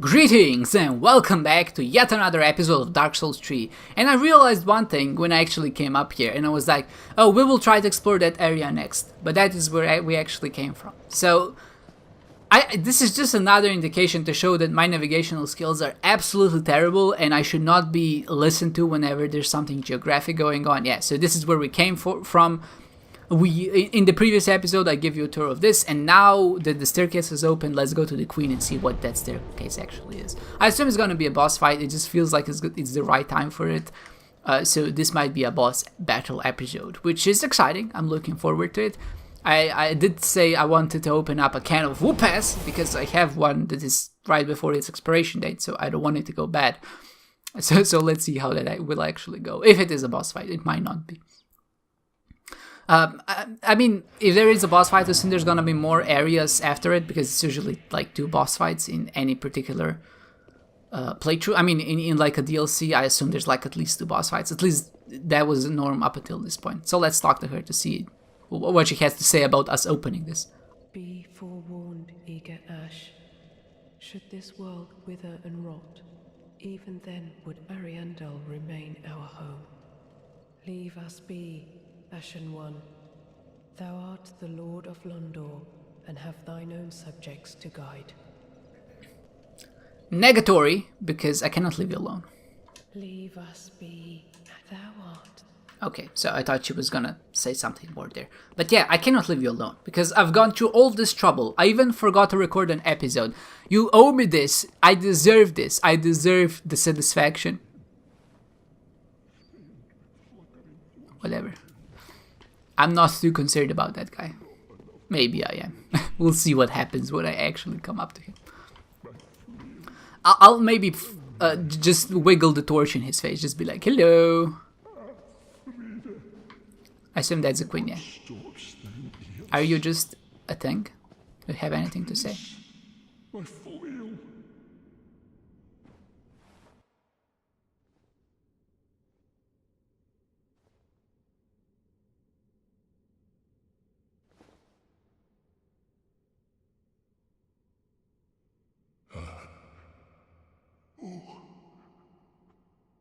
Greetings and welcome back to yet another episode of Dark Souls 3. And I realized one thing when I actually came up here, and I was like, oh, we will try to explore that area next. But that is where we actually came from. So, this is just another indication to show that my navigational skills are absolutely terrible and I should not be listened to whenever there's something geographic going on. Yeah, so this is where we came from. In the previous episode I gave you a tour of this, and now that the staircase is open, let's go to the queen and see what that staircase actually is. I assume it's gonna be a boss fight. It just feels like it's the right time for it. So this might be a boss battle episode, which is exciting. I'm looking forward to it. I did say I wanted to open up a can of whoop-ass because I have one that is right before its expiration date, so I don't want it to go bad. So let's see how that will actually go. If it is a boss fight, it might not be. I mean, if there is a boss fight, I assume there's gonna be more areas after it, because it's usually like 2 boss fights in any particular playthrough. I mean, in like a DLC, I assume there's like at least 2 boss fights. At least that was the norm up until this point. So let's talk to her to see what she has to say about us opening this. Be forewarned, eager Ash. Should this world wither and rot, even then would Ariandel remain our home. Leave us be, Ashen One. Thou art the Lord of Londor, and have thine own subjects to guide. Negatory, because I cannot leave you alone. Leave us be, thou art. Okay, so I thought she was gonna say something more there. But yeah, I cannot leave you alone, because I've gone through all this trouble. I even forgot to record an episode. You owe me this. I deserve this. I deserve the satisfaction. Whatever. I'm not too concerned about that guy. Maybe I am. We'll see what happens when I actually come up to him. I'll maybe just wiggle the torch in his face. Just be like, hello. I assume that's a queen, yeah. Are you just a thing? Do you have anything to say?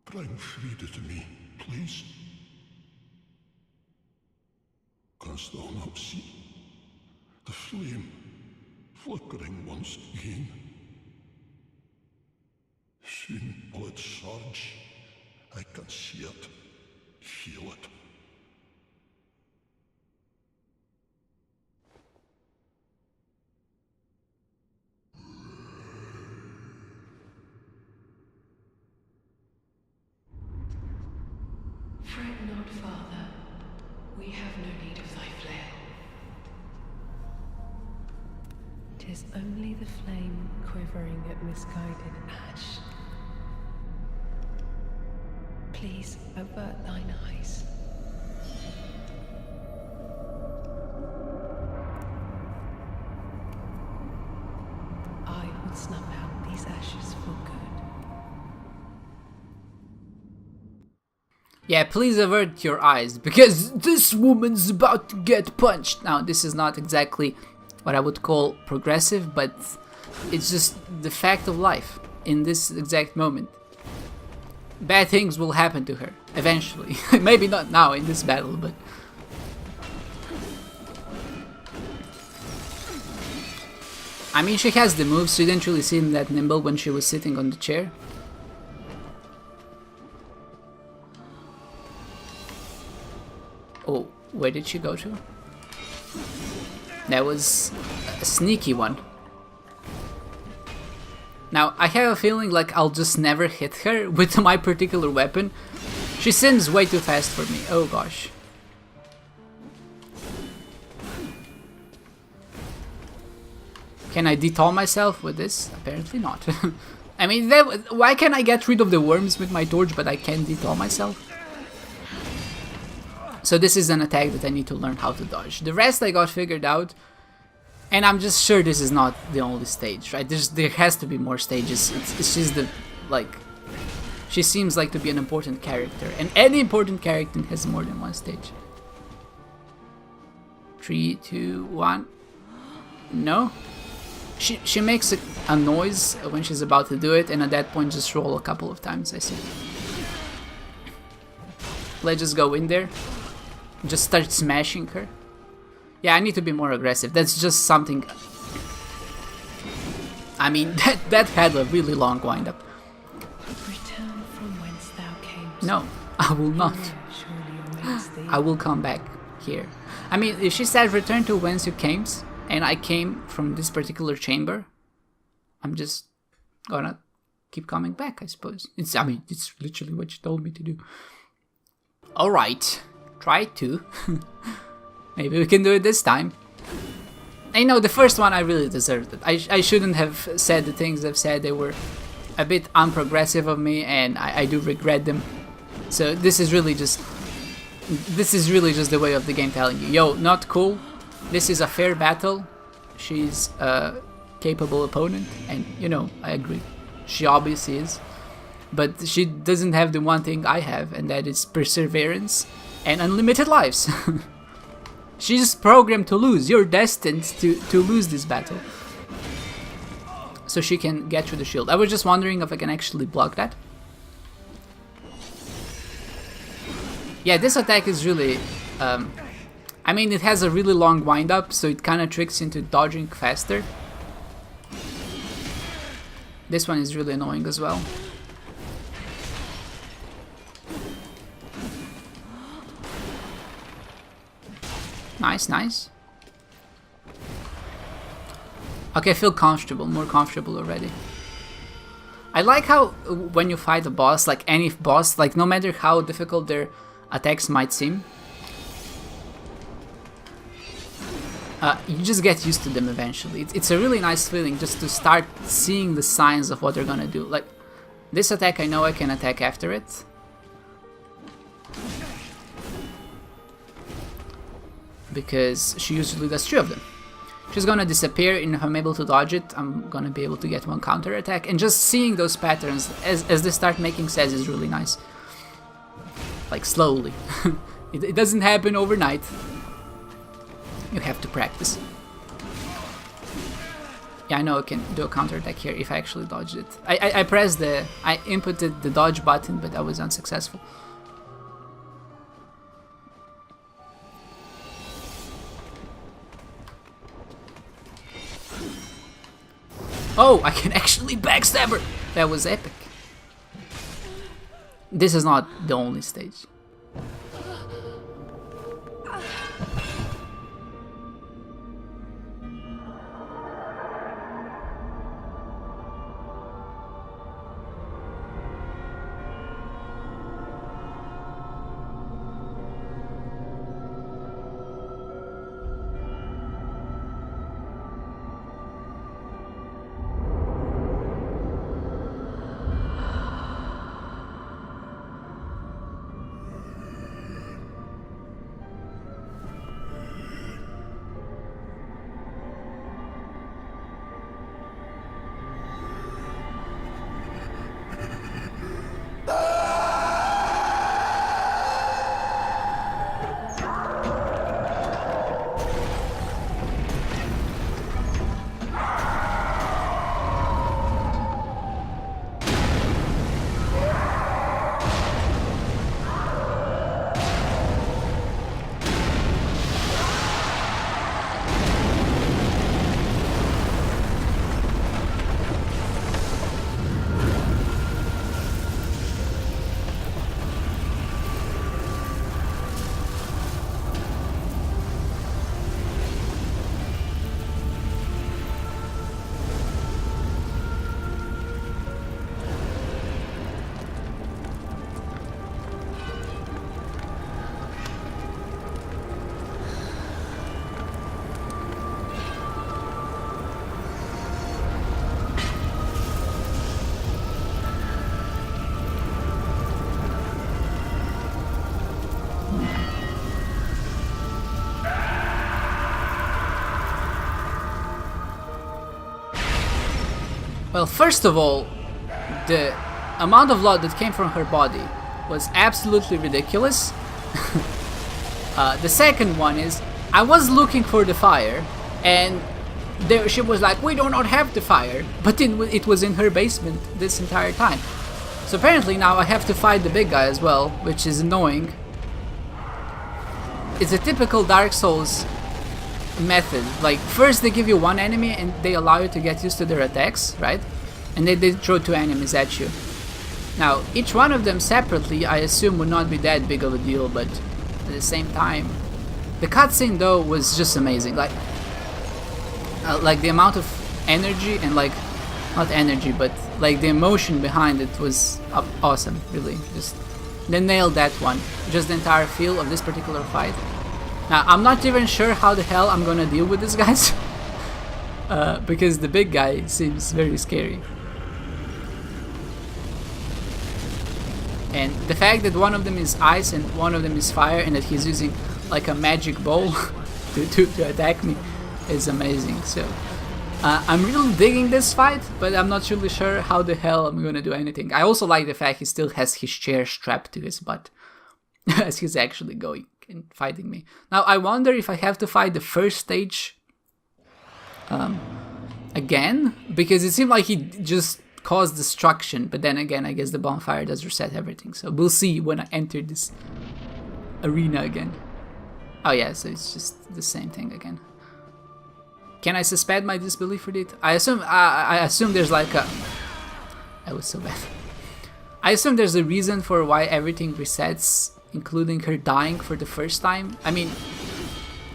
Bring Friede to me, please. Canst thou not see the flame flickering once again? Soon will it surge. I can see it, feel it. Fret not, Father. We have no need of thy flare. 'Tis only the flame quivering at misguided ash. Please avert thine eyes. I would snuff out these ashes for good. Yeah, please avert your eyes, because this woman's about to get punched. Now, this is not exactly what I would call progressive, but it's just the fact of life in this exact moment. Bad things will happen to her, eventually. Maybe not now in this battle, but... I mean, she has the moves, so you didn't really seem that nimble when she was sitting on the chair. Oh, where did she go to? That was a sneaky one. Now, I have a feeling like I'll just never hit her with my particular weapon. She seems way too fast for me. Oh gosh. Can I detoll myself with this? Apparently not. I mean, why can't I get rid of the worms with my torch, but I can't detoll myself? So this is an attack that I need to learn how to dodge. The rest I got figured out, and I'm just sure this is not the only stage, right? There has to be more stages. It's just the, like, she seems like to be an important character, and any important character has more than one stage. 3, 2, 1. No? She makes a noise when she's about to do it, and at that point just roll a couple of times, I see. Let's just go in there. Just start smashing her. Yeah, I need to be more aggressive. That's just something... I mean, that had a really long wind-up. Return from whence thou camest. No, I will not. Surely awaits thee. I will come back here. I mean, if she said return to whence you came, and I came from this particular chamber, I'm just gonna keep coming back, I suppose. I mean, it's literally what you told me to do. Alright, try to. Maybe we can do it this time. I know the first one I really deserved it. I shouldn't have said the things I've said. They were a bit unprogressive of me, and I do regret them. So this is really just the way of the game telling you, yo, not cool. This is a fair battle. She's a capable opponent, and you know, I agree. She obviously is. But she doesn't have the one thing I have, and that is perseverance and unlimited lives. She's programmed to lose. You're destined to lose this battle. So she can get through the shield. I was just wondering if I can actually block that. Yeah, this attack is really... I mean, it has a really long wind-up, so it kind of tricks into dodging faster. This one is really annoying as well. Nice, nice. Okay, I feel comfortable, more comfortable already. I like how when you fight a boss, like any boss, like no matter how difficult their attacks might seem, you just get used to them eventually. It's a really nice feeling just to start seeing the signs of what they're gonna do. Like, this attack I know I can attack after it. Because she usually does 3 of them. She's gonna disappear, and if I'm able to dodge it, I'm gonna be able to get 1 counter attack. And just seeing those patterns as they start making sense is really nice. Like, slowly. It doesn't happen overnight. You have to practice. Yeah, I know I can do a counter attack here if I actually dodged it. I inputted the dodge button, but I was unsuccessful. Oh, I can actually backstab her! That was epic. This is not the only stage. Well, first of all, the amount of blood that came from her body was absolutely ridiculous. The second one is, I was looking for the fire, and there she was like, we do not have the fire, but it was in her basement this entire time. So apparently now I have to fight the big guy as well, which is annoying. It's a typical Dark Souls method. Like, first they give you one enemy and they allow you to get used to their attacks, right? And they throw two enemies at you. Now, each one of them separately, I assume, would not be that big of a deal, but at the same time, the cutscene though was just amazing. Like the amount of energy and like, not energy, but like the emotion behind it was awesome. Really, just they nailed that one. Just the entire feel of this particular fight. Now, I'm not even sure how the hell I'm gonna deal with this guys, because the big guy seems very scary. And the fact that one of them is ice and one of them is fire, and that he's using like a magic ball to attack me is amazing. So I'm really digging this fight, but I'm not really sure how the hell I'm gonna do anything. I also like the fact he still has his chair strapped to his butt as he's actually going and fighting me. Now I wonder if I have to fight the first stage again, because it seemed like he just caused destruction, but then again I guess the bonfire does reset everything, so we'll see when I enter this arena again. Oh yeah, so it's just the same thing again. Can I suspend my disbelief for it? I assume there's like a... That was so bad. I assume there's a reason for why everything resets, including her dying for the first time. I mean,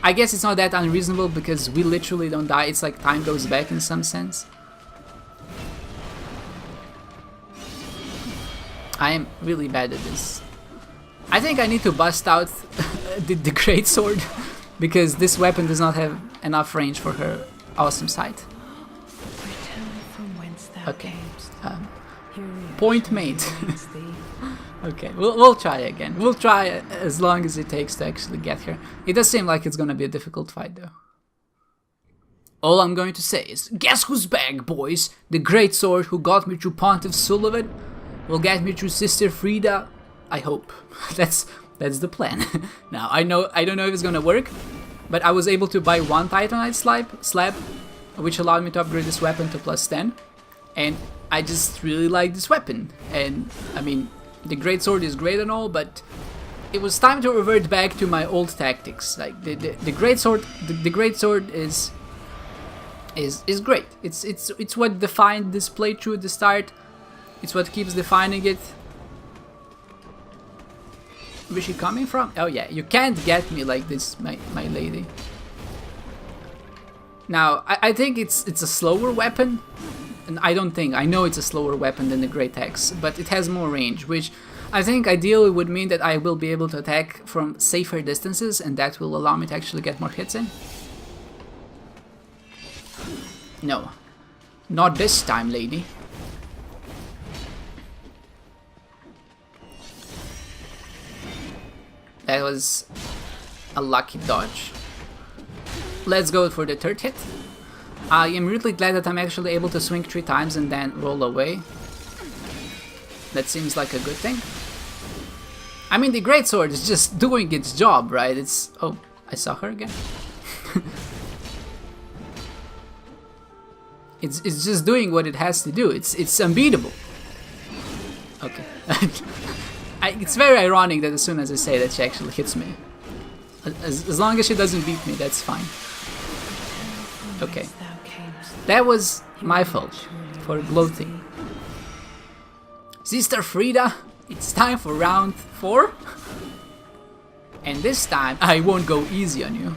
I guess it's not that unreasonable because we literally don't die, it's like time goes back in some sense. I am really bad at this. I think I need to bust out the great sword because this weapon does not have enough range for her awesome sight. Okay. Point made. Okay, we'll try again. We'll try as long as it takes to actually get her. It does seem like it's gonna be a difficult fight though. All I'm going to say is, guess who's back, boys? The great sword who got me through Pontiff Sullivan will get me through Sister Friede. I hope. That's the plan. Now, I don't know if it's gonna work, but I was able to buy one Titanite slab, which allowed me to upgrade this weapon to +10, and I just really like this weapon. And I mean, the great sword is great and all, but it was time to revert back to my old tactics. Like the great sword, the great sword is great. It's what defined this playthrough at the start. It's what keeps defining it. Where's she coming from? Oh yeah, you can't get me like this, my lady. Now, I think it's a slower weapon. And I know it's a slower weapon than the Great Axe, but it has more range, which I think ideally would mean that I will be able to attack from safer distances, and that will allow me to actually get more hits in. No, not this time, lady. That was a lucky dodge. Let's go for the third hit. I am really glad that I'm actually able to swing 3 times and then roll away. That seems like a good thing. I mean, the greatsword is just doing its job, right? It's... Oh, I saw her again. It's just doing what it has to do. It's unbeatable. Okay. It's very ironic that as soon as I say that, she actually hits me. As long as she doesn't beat me, that's fine. Okay. That was my fault for gloating. Sister Friede, it's time for round 4. And this time, I won't go easy on you.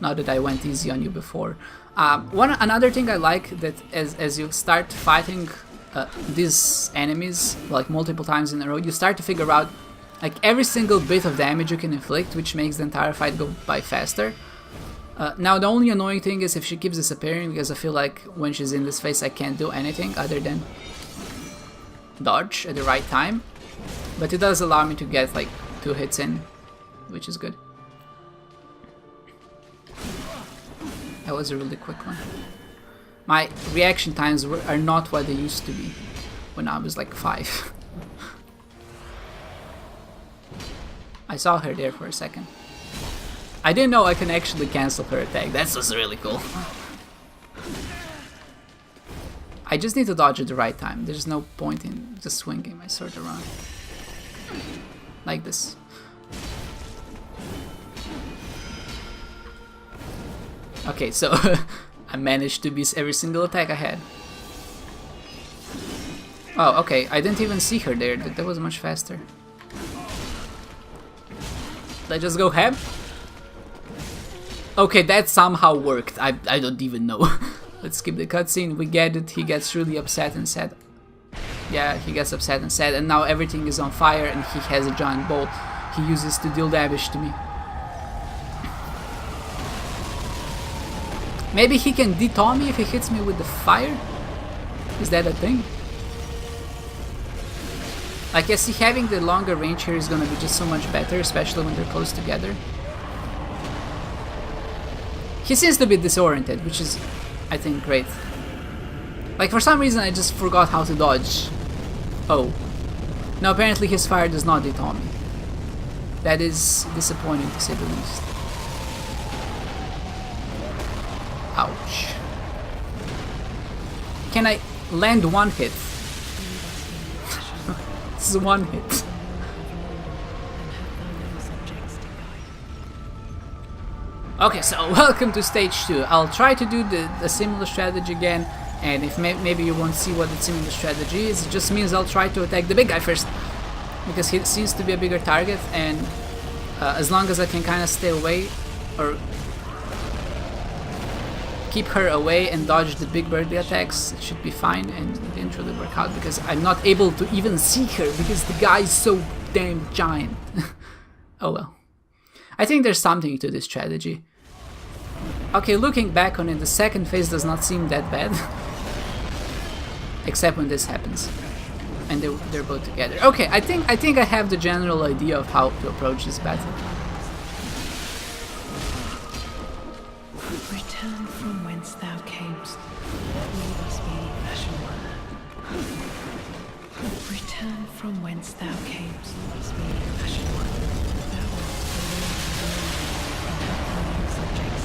Not that I went easy on you before. Another thing I like that as you start fighting these enemies like multiple times in a row, you start to figure out like every single bit of damage you can inflict, which makes the entire fight go by faster. Now the only annoying thing is if she keeps disappearing, because I feel like when she's in this phase I can't do anything other than dodge at the right time. But it does allow me to get like 2 hits in, which is good. That was a really quick one. My reaction times are not what they used to be when I was like 5. I saw her there for a second. I didn't know I can actually cancel her attack. That's just really cool. I just need to dodge at the right time. There's no point in just swinging my sword around. Like this. Okay, so I managed to miss every single attack I had. Oh, okay, I didn't even see her there. That was much faster. Let's just go ham. Okay, that somehow worked. I don't even know. Let's skip the cutscene. We get it. He gets really upset and sad. Yeah, he gets upset and sad, and now everything is on fire and he has a giant bolt he uses to deal damage to me. Maybe he can deton me if he hits me with the fire? Is that a thing? I guess having the longer range here is gonna be just so much better, especially when they're close together. He seems to be disoriented, which is, I think, great. Like, for some reason I just forgot how to dodge. Oh. Now apparently his fire does not deton me. That is disappointing to say the least. Ouch. Can I land one hit? This is one hit. Okay, so welcome to stage 2. I'll try to do the similar strategy again, and if maybe you won't see what the similar strategy is, it just means I'll try to attack the big guy first, because he seems to be a bigger target, and as long as I can kind of stay away, or keep her away and dodge the big birdie attacks, it should be fine, and it didn't really work out because I'm not able to even see her because the guy is so damn giant. Oh well. I think there's something to this strategy. Okay, looking back on it, the second phase does not seem that bad. Except when this happens. And they're both together. Okay, I think I have the general idea of how to approach this battle. Return from whence thou camest. Leave us be fashion one. Return from whence thou camest. Leave us be fashion one. Thou art the Lord of the world, and hath thine subjects